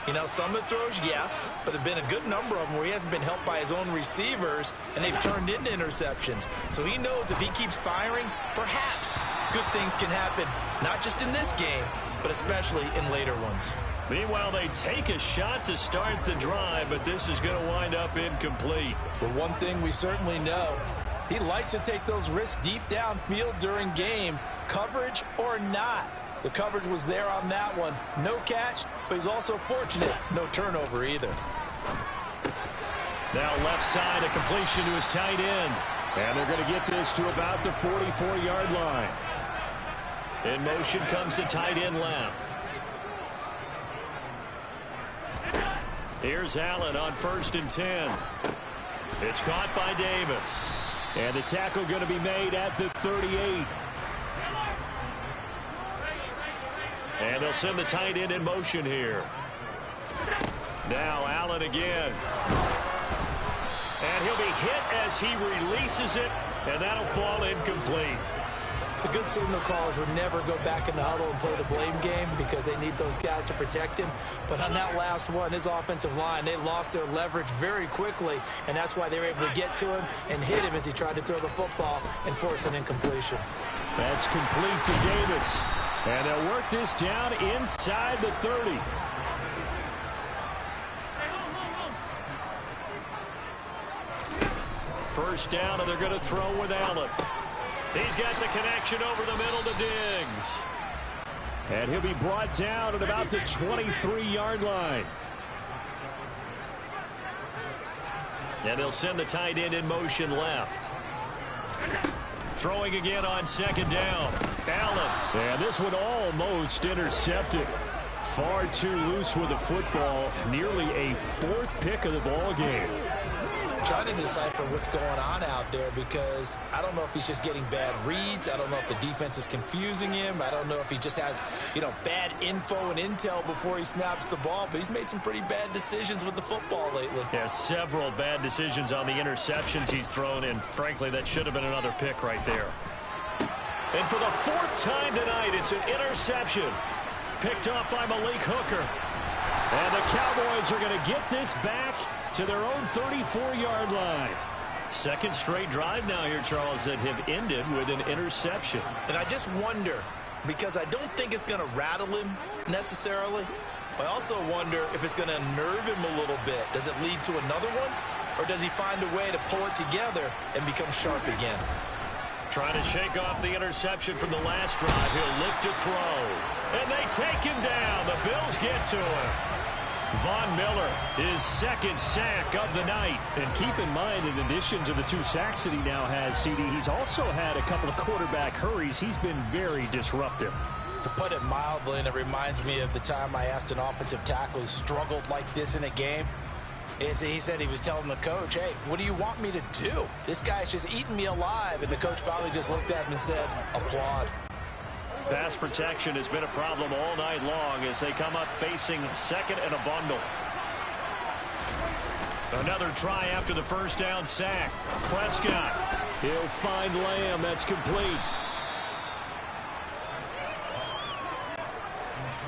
[SPEAKER 3] You know, some of the throws, yes, but there have been a good number of them where he hasn't been helped by his own receivers, and they've turned into interceptions. So he knows if he keeps firing, perhaps good things can happen, not just in this game, but especially in later ones.
[SPEAKER 2] Meanwhile, they take a shot to start the drive, but this is going to wind up incomplete.
[SPEAKER 3] But one thing we certainly know, he likes to take those risks deep downfield during games, coverage or not. The coverage was there on that one. No catch, but he's also fortunate. No turnover either.
[SPEAKER 2] Now left side, a completion to his tight end.
[SPEAKER 4] And they're going to get this to about the 44-yard line.
[SPEAKER 2] In motion comes the tight end left. Here's Allen on 1st and 10. It's caught by Davis.
[SPEAKER 4] And the tackle going to be made at the 38.
[SPEAKER 2] And they'll send the tight end in motion here. Now Allen again. And he'll be hit as he releases it, and that'll fall incomplete.
[SPEAKER 3] The good signal callers would never go back in the huddle and play the blame game because they need those guys to protect him. But on that last one, his offensive line, they lost their leverage very quickly, and that's why they were able to get to him and hit him as he tried to throw the football and force an incompletion.
[SPEAKER 4] That's complete to Davis. And they'll work this down inside the 30.
[SPEAKER 2] First down, and they're going to throw with Allen. He's got the connection over the middle to Diggs.
[SPEAKER 4] And he'll be brought down at about the 23-yard line.
[SPEAKER 2] And they'll send the tight end in motion left. Throwing again on 2nd down. Allen.
[SPEAKER 4] And this one almost intercepted. Far too loose with the football. Nearly a 4th pick of the ball game.
[SPEAKER 3] Trying to decipher what's going on out there because I don't know if he's just getting bad reads. I don't know if the defense is confusing him. I don't know if he just has, bad info and intel before he snaps the ball. But he's made some pretty bad decisions with the football lately.
[SPEAKER 2] Yeah, several bad decisions on the interceptions he's thrown in. Frankly, that should have been another pick right there. And for the 4th time tonight, it's an interception. Picked off by Malik Hooker.
[SPEAKER 4] And the Cowboys are going to get this back to their own 34-yard line.
[SPEAKER 2] Second straight drive now here, Charles, that have ended with an interception.
[SPEAKER 5] And I just wonder, because I don't think it's going to rattle him necessarily, but I also wonder if it's going to nerve him a little bit. Does it lead to another one, or does he find a way to pull it together and become sharp again?
[SPEAKER 2] Trying to shake off the interception from the last drive. He'll look to throw. And they take him down. The Bills get to him. Von Miller, his second sack of the night.
[SPEAKER 4] And keep in mind, in addition to the 2 sacks that he now has, CD, he's also had a couple of quarterback hurries. He's been very disruptive.
[SPEAKER 3] To put it mildly, and it reminds me of the time I asked an offensive tackle who struggled like this in a game. He said he was telling the coach, hey, what do you want me to do? This guy's just eating me alive. And the coach finally just looked at him and said, applaud.
[SPEAKER 2] Pass protection has been a problem all night long as they come up facing second and a bundle. Another try after the first down sack. Prescott.
[SPEAKER 4] He'll find Lamb. That's complete.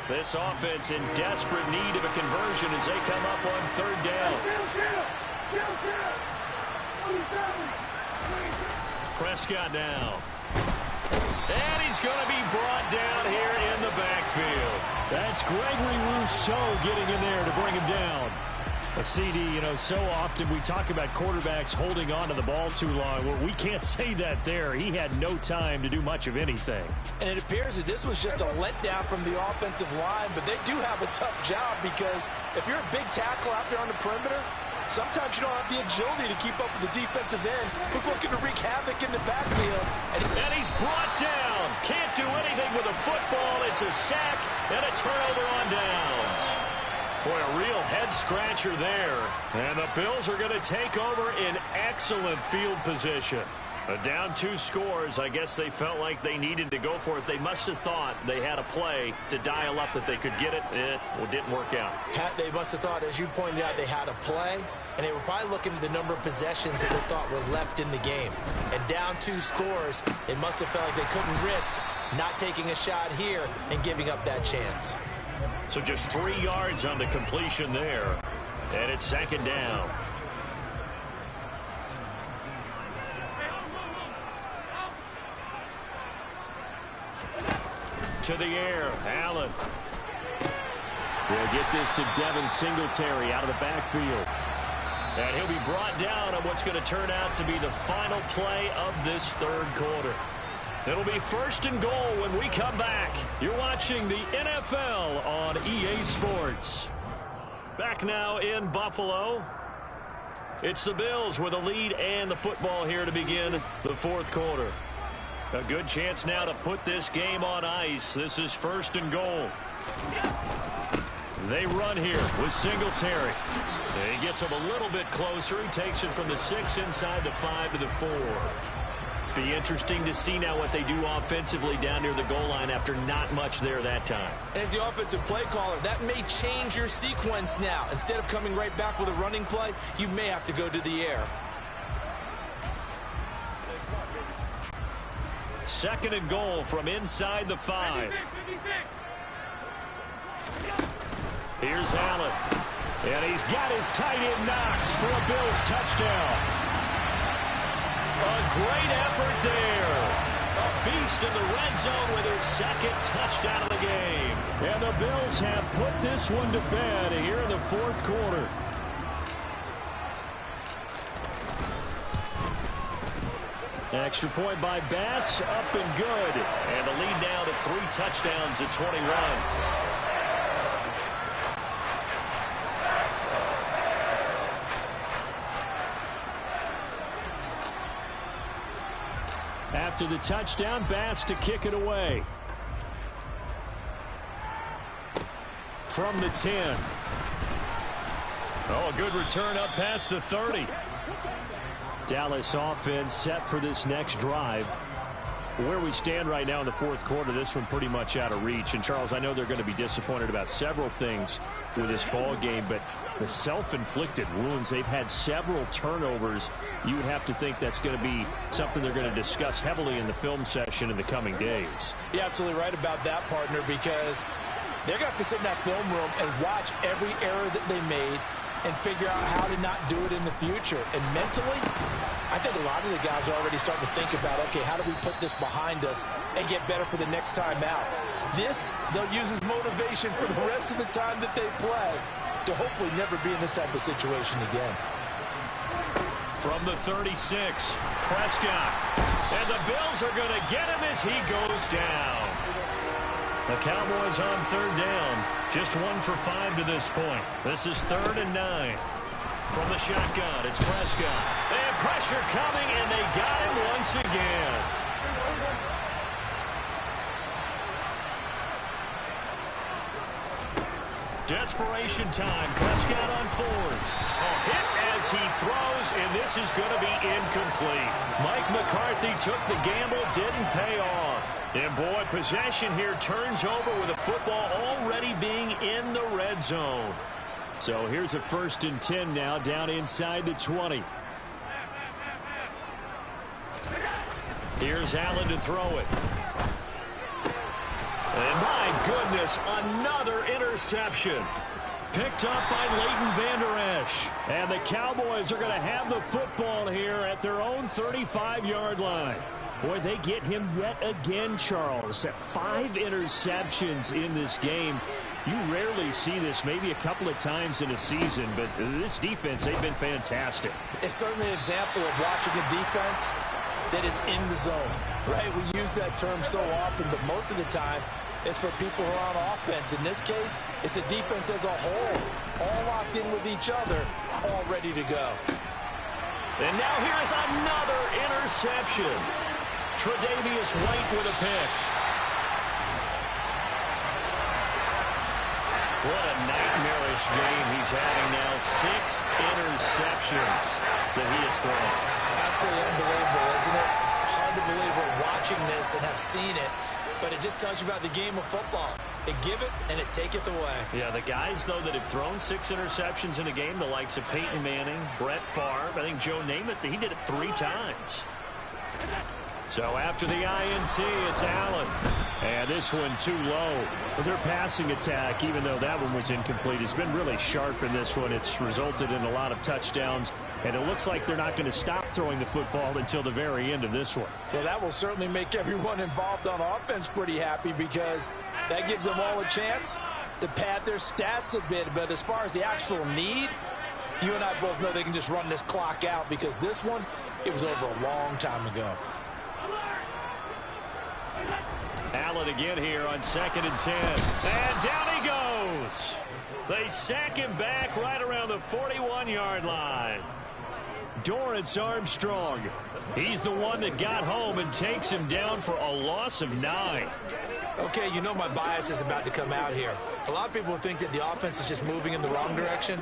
[SPEAKER 2] This offense in desperate need of a conversion as they come up on third down. Prescott now. And he's going to be brought down here in the backfield.
[SPEAKER 4] That's Gregory Rousseau getting in there to bring him down. A CD, you know, so often we talk about quarterbacks holding on to the ball too long. Well, we can't say that there. He had no time to do much of anything.
[SPEAKER 3] And it appears that this was just a letdown from the offensive line, but they do have a tough job because if you're a big tackle out there on the perimeter, sometimes you don't have the agility to keep up with the defensive end who's looking to wreak havoc in the backfield.
[SPEAKER 2] And he's brought down. Can't do anything with a football. It's a sack and a turnover on downs. Boy, a real head-scratcher there. And the Bills are going to take over in excellent field position. Down 2 scores. I guess they felt like they needed to go for it. They must have thought they had a play to dial up that they could get it. It didn't work out.
[SPEAKER 3] They must have thought, as you pointed out, they had a play, and they were probably looking at the number of possessions that they thought were left in the game. And down 2 scores, it must have felt like they couldn't risk not taking a shot here and giving up that chance.
[SPEAKER 2] So just 3 yards on the completion there. And it's second down. To the air, Allen.
[SPEAKER 4] We'll get this to Devin Singletary out of the backfield.
[SPEAKER 2] And he'll be brought down on what's going to turn out to be the final play of this third quarter. It'll be first and goal when we come back. You're watching the NFL on EA Sports. Back now in Buffalo. It's the Bills with a lead and the football here to begin the fourth quarter. A good chance now to put this game on ice. This is first and goal. They run here with Singletary. He gets him a little bit closer. He takes it from the 6 inside the 5 to the 4. Be interesting to see now what they do offensively down near the goal line after not much there that time.
[SPEAKER 3] As the offensive play caller, that may change your sequence now. Instead of coming right back with a running play, you may have to go to the air.
[SPEAKER 2] Second and goal from inside the 5. Here's Allen.
[SPEAKER 4] And he's got his tight end Knox for a Bills touchdown.
[SPEAKER 2] A great effort there. A beast in the red zone with his second touchdown of the game.
[SPEAKER 4] And the Bills have put this one to bed here in the fourth quarter. Extra point by Bass, up and good.
[SPEAKER 2] And the lead now to 3 touchdowns at 21.
[SPEAKER 4] After the touchdown, Bass to kick it away. From the 10.
[SPEAKER 2] Oh, a good return up past the 30.
[SPEAKER 4] Dallas offense set for this next drive. Where we stand right now in the fourth quarter, this one pretty much out of reach. And, Charles, I know they're going to be disappointed about several things with this ball game, but the self-inflicted wounds, they've had several turnovers. You would have to think that's going to be something they're going to discuss heavily in the film session in the coming days.
[SPEAKER 3] You're absolutely right about that, partner, because they're going to have to sit in that film room and watch every error that they made, and figure out how to not do it in the future. And mentally, I think a lot of the guys are already starting to think about, okay, how do we put this behind us and get better for the next time out? This, they'll use as motivation for the rest of the time that they play to hopefully never be in this type of situation again.
[SPEAKER 2] From the 36, Prescott. And the Bills are going to get him as he goes down. The Cowboys on third down. Just 1 for 5 to this point. This is 3rd and 9. From the shotgun, it's Prescott. And pressure coming, and they got him once again. Desperation time. Prescott on 4th. A hit as he throws, and this is going to be incomplete. Mike McCarthy took the gamble, didn't pay off. And boy, possession here turns over with the football already being in the red zone.
[SPEAKER 4] So here's a 1st and 10 now, down inside the 20.
[SPEAKER 2] Here's Allen to throw it. And my goodness, another interception. Picked up by Leighton Vander Esch.
[SPEAKER 4] And the Cowboys are going to have the football here at their own 35-yard line. Boy, they get him yet again, Charles. 5 interceptions in this game. You rarely see this, maybe a couple of times in a season, but this defense, they've been fantastic.
[SPEAKER 3] It's certainly an example of watching a defense that is in the zone, right? We use that term so often, but most of the time, it's for people who are on offense. In this case, it's the defense as a whole, all locked in with each other, all ready to go.
[SPEAKER 2] And now here's another interception. Tre'Davious White with a pick. What a nightmarish game he's having now. 6 interceptions that he has thrown.
[SPEAKER 3] Absolutely unbelievable, isn't it? Hard to believe we're watching this and have seen it, but it just tells you about the game of football. It giveth and it taketh away.
[SPEAKER 2] Yeah, the guys, though, that have thrown 6 interceptions in a game, the likes of Peyton Manning, Brett Favre, I think Joe Namath, he did it 3 times. So after the INT, it's Allen.
[SPEAKER 4] And this one too low. Their passing attack, even though that one was incomplete, has been really sharp in this one. It's resulted in a lot of touchdowns, and it looks like they're not going to stop throwing the football until the very end of this one.
[SPEAKER 3] Well, that will certainly make everyone involved on offense pretty happy, because that gives them all a chance to pad their stats a bit. But as far as the actual need, you and I both know they can just run this clock out, because this one, it was over a long time ago.
[SPEAKER 2] Allen again here on 2nd and 10. And down he goes. They sack him back right around the 41-yard line.
[SPEAKER 4] Dorrance Armstrong.
[SPEAKER 2] He's the one that got home and takes him down for a loss of 9.
[SPEAKER 3] Okay, you know my bias is about to come out here. A lot of people think that the offense is just moving in the wrong direction.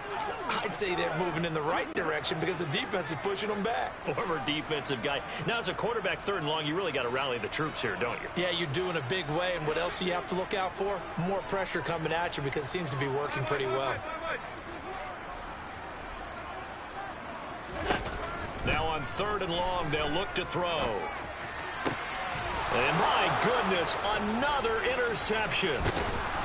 [SPEAKER 3] I'd say they're moving in the right direction because the defense is pushing them back.
[SPEAKER 2] Former defensive guy. Now, as a quarterback, 3rd and long, you really got to rally the troops here, don't you?
[SPEAKER 3] Yeah, you do in a big way. And what else do you have to look out for? More pressure coming at you, because it seems to be working pretty well.
[SPEAKER 2] Now on 3rd and long, they'll look to throw. And my goodness, another interception.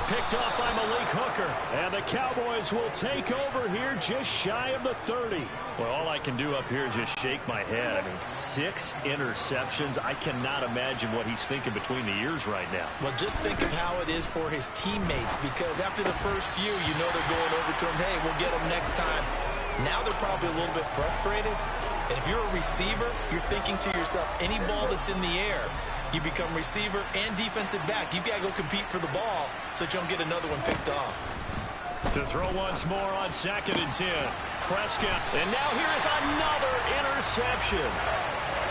[SPEAKER 2] Picked off by Malik Hooker.
[SPEAKER 4] And the Cowboys will take over here just shy of the 30.
[SPEAKER 2] Well, all I can do up here is just shake my head. I mean, 6 interceptions. I cannot imagine what he's thinking between the ears right now.
[SPEAKER 3] Well, just think of how it is for his teammates, because after the first few, you know they're going over to him, hey, we'll get him next time. Now they're probably a little bit frustrated. And if you're a receiver, you're thinking to yourself, any ball that's in the air, you become receiver and defensive back. You've got to go compete for the ball so that you don't get another one picked off.
[SPEAKER 2] To throw once more on 2nd and 10. Prescott. And now here is another interception.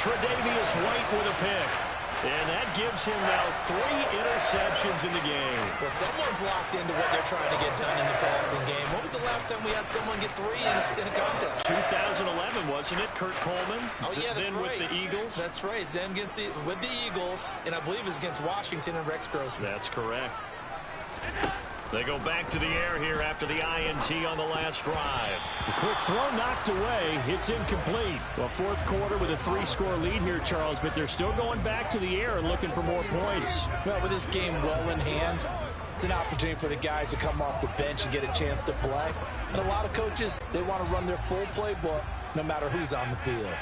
[SPEAKER 2] Tre'Davious White with a pick. And that gives him now 3 interceptions in the game.
[SPEAKER 3] Well, someone's locked into what they're trying to get done in the passing game. When was the last time we had someone get 3 in a contest?
[SPEAKER 2] 2011, wasn't it? Kurt Coleman.
[SPEAKER 3] Oh, yeah, that's
[SPEAKER 2] then
[SPEAKER 3] right.
[SPEAKER 2] With the Eagles.
[SPEAKER 3] That's right. It's then with the Eagles, and I believe it's against Washington and Rex Grossman.
[SPEAKER 2] That's correct. They go back to the air here after the INT on the last drive.
[SPEAKER 4] The quick throw knocked away. It's incomplete. Well, 4th quarter with a 3-score lead here, Charles, but they're still going back to the air and looking for more points.
[SPEAKER 3] Well, with this game well in hand, It's an opportunity for the guys to come off the bench and get a chance to play. And a lot of coaches, they want to run their full playbook no matter who's on the field.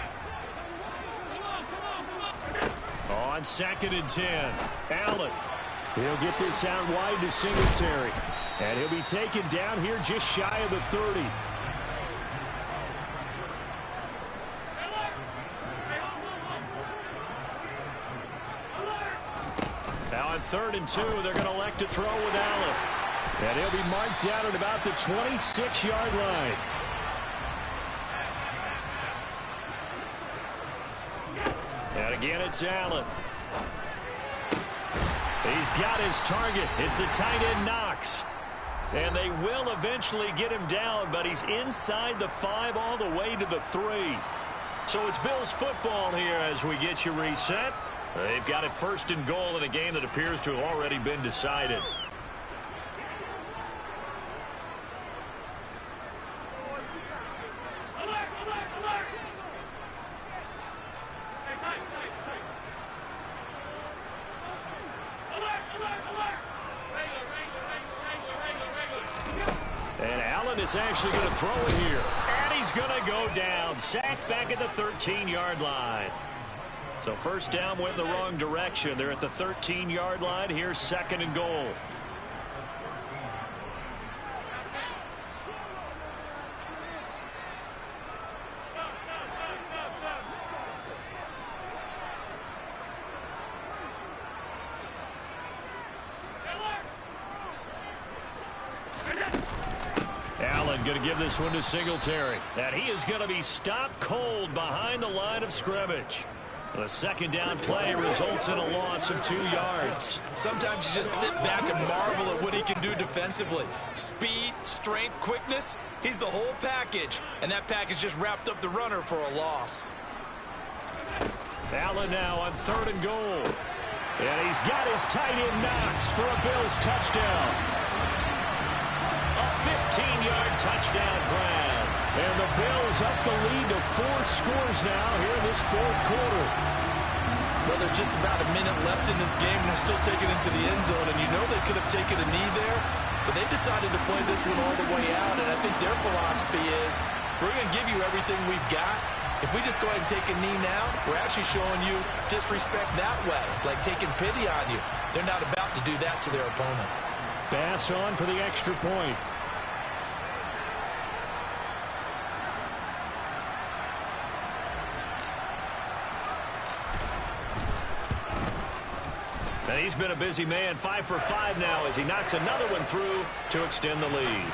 [SPEAKER 4] On 2nd and 10, Allen. He'll get this out wide to Singletary. And he'll be taken down here just shy of the 30. Now on 3rd and 2, they're going to elect to throw with Allen. And he'll be marked down at about the 26-yard line. And again, it's Allen. He's got his target. It's the tight end Knox. And they will eventually get him down, but he's inside the 5 all the way to the 3. So it's Bills football here as we get you reset. They've got it 1st and goal in a game that appears to have already been decided. And Allen is actually going to throw it here. And he's going to go down. Sacked back at the 13-yard line. So 1st down went in the wrong direction. They're at the 13-yard line. Here's 2nd and goal. Allen going to give this one to Singletary. And he is going to be stopped cold behind the line of scrimmage. The 2nd down play results in a loss of 2 yards.
[SPEAKER 5] Sometimes you just sit back and marvel at what he can do defensively. Speed, strength, quickness, he's the whole package. And that package just wrapped up the runner for a loss.
[SPEAKER 4] Allen now on 3rd and goal. And he's got his tight end Knox for a Bills touchdown. A 15-yard touchdown grab. And the Bills up the lead to 4 scores now here in this 4th quarter.
[SPEAKER 5] Well, there's just about a minute left in this game, and they're still taking it to the end zone. And you know they could have taken a knee there, but they decided to play this one all the way out. And I think their philosophy is, we're going to give you everything we've got. If we just go ahead and take a knee now, we're actually showing you disrespect that way, like taking pity on you. They're not about to do that to their opponent.
[SPEAKER 4] Bass on for the extra point. And he's been a busy man, 5 for 5 now as he knocks another one through to extend the lead.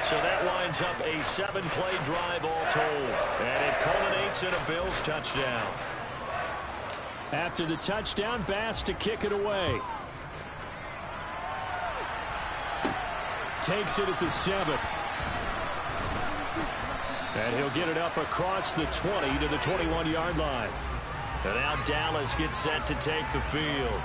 [SPEAKER 4] So that winds up a 7-play drive all told. And it culminates in a Bills touchdown. After the touchdown, Bass to kick it away. Takes it at the 7. And he'll get it up across the 20 to the 21-yard line. And now Dallas gets set to take the field.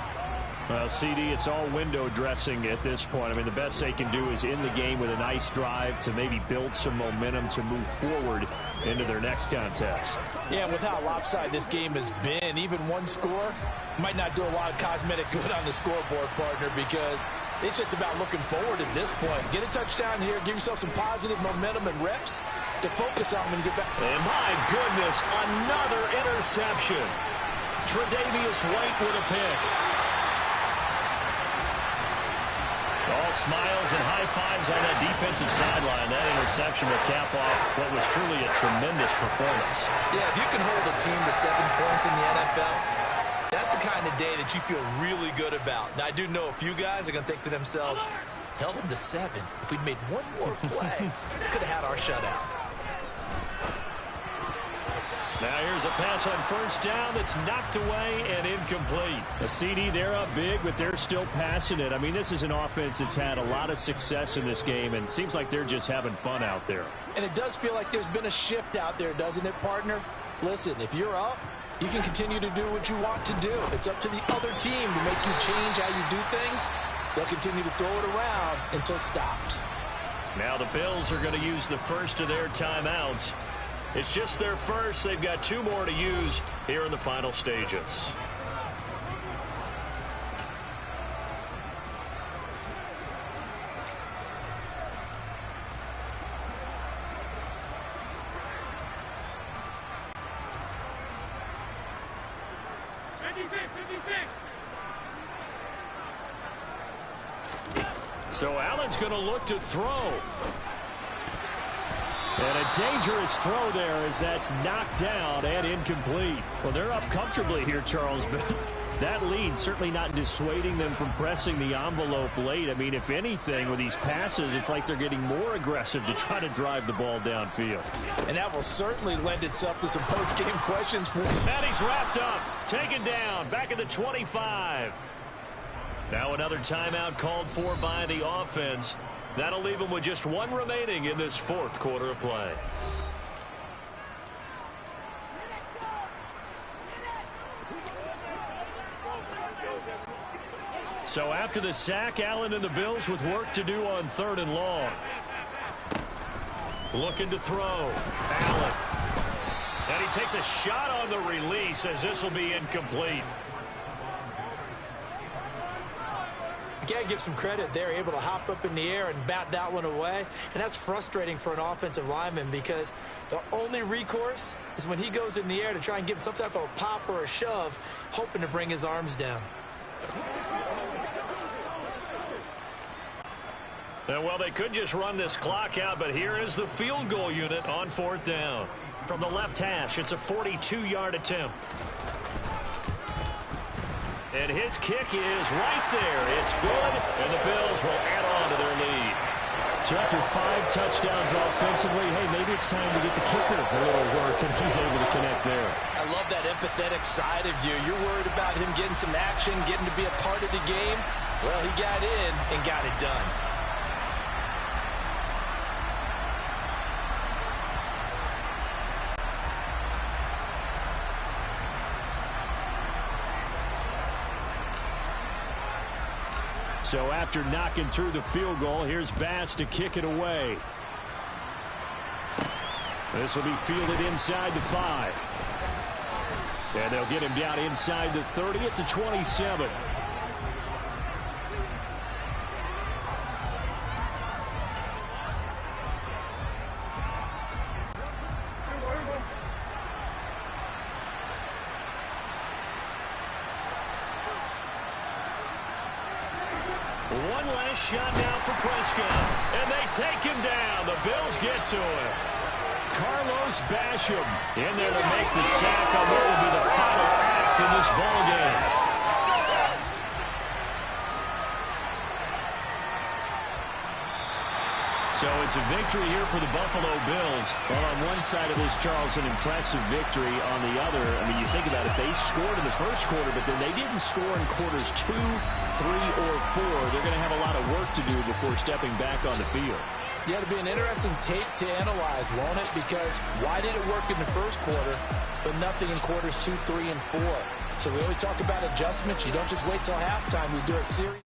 [SPEAKER 4] Well, CD, it's all window dressing at this point. I mean, the best they can do is end the game with a nice drive to maybe build some momentum to move forward into their next contest.
[SPEAKER 3] Yeah, with how lopsided this game has been, even one score might not do a lot of cosmetic good on the scoreboard, partner, because it's just about looking forward at this point. Get a touchdown here, give yourself some positive momentum and reps to focus on when you get back.
[SPEAKER 4] And my goodness, another interception. Tre'Davious White with a pick. All smiles and high fives on that defensive sideline. That interception will cap off what was truly a tremendous performance.
[SPEAKER 5] Yeah, if you can hold a team to 7 points in the NFL, that's the kind of day that you feel really good about. Now, I do know a few guys are going to think to themselves, held them to 7. If we'd made one more play, could have had our shutout.
[SPEAKER 4] Now here's a pass on 1st down that's knocked away and incomplete. A CD, they're up big, but they're still passing it. I mean, this is an offense that's had a lot of success in this game, and it seems like they're just having fun out there.
[SPEAKER 3] And it does feel like there's been a shift out there, doesn't it, partner? Listen, if you're up, you can continue to do what you want to do. It's up to the other team to make you change how you do things. They'll continue to throw it around until stopped.
[SPEAKER 4] Now the Bills are going to use the first of their timeouts. It's just their first. They've got 2 more to use here in the final stages.
[SPEAKER 2] So Allen's going to look to throw.
[SPEAKER 4] And a dangerous throw there as that's knocked down and incomplete. Well, they're up comfortably here, Charles, but that lead certainly not dissuading them from pressing the envelope late. I mean, if anything, with these passes, it's like they're getting more aggressive to try to drive the ball downfield.
[SPEAKER 3] And that will certainly lend itself to some post-game questions for him.
[SPEAKER 2] And he's wrapped up, taken down, back at the 25. Now another timeout called for by the offense. That'll leave them with just one remaining in this fourth quarter of play. So after the sack, Allen and the Bills with work to do on 3rd and long. Looking to throw. Allen. And he takes a shot on the release as this will be incomplete.
[SPEAKER 3] You got to give some credit. They're able to hop up in the air and bat that one away. And that's frustrating for an offensive lineman because the only recourse is when he goes in the air to try and give some type of a pop or a shove, hoping to bring his arms down.
[SPEAKER 2] Well, they could just run this clock out, but here is the field goal unit on 4th down. From the left hash, it's a 42-yard attempt. And his kick is right there. It's good, and the Bills will add on to their lead.
[SPEAKER 4] So after 5 touchdowns offensively, hey, maybe it's time to get the kicker a little work, and he's able to connect there.
[SPEAKER 3] I love that empathetic side of you. You're worried about him getting some action, getting to be a part of the game. Well, he got in and got it done.
[SPEAKER 4] So after knocking through the field goal, here's Bass to kick it away. This will be fielded inside the 5. And they'll get him down inside the 30 at the 27.
[SPEAKER 2] One last shot now for Prescott. And they take him down. The Bills get to it.
[SPEAKER 4] Carlos Basham in there to make the sack on what will be the final act in this ballgame. So it's a victory here for the Buffalo Bills. Well, on one side of this, Charles, an impressive victory. On the other, I mean, you think about it, they scored in the first quarter, but then they didn't score in quarters 2, 3, or 4. They're going to have a lot of work to do before stepping back on the field.
[SPEAKER 3] Yeah, it'll be an interesting tape to analyze, won't it? Because why did it work in the first quarter, but nothing in quarters 2, 3, and 4? So we always talk about adjustments. You don't just wait till halftime. You do a series.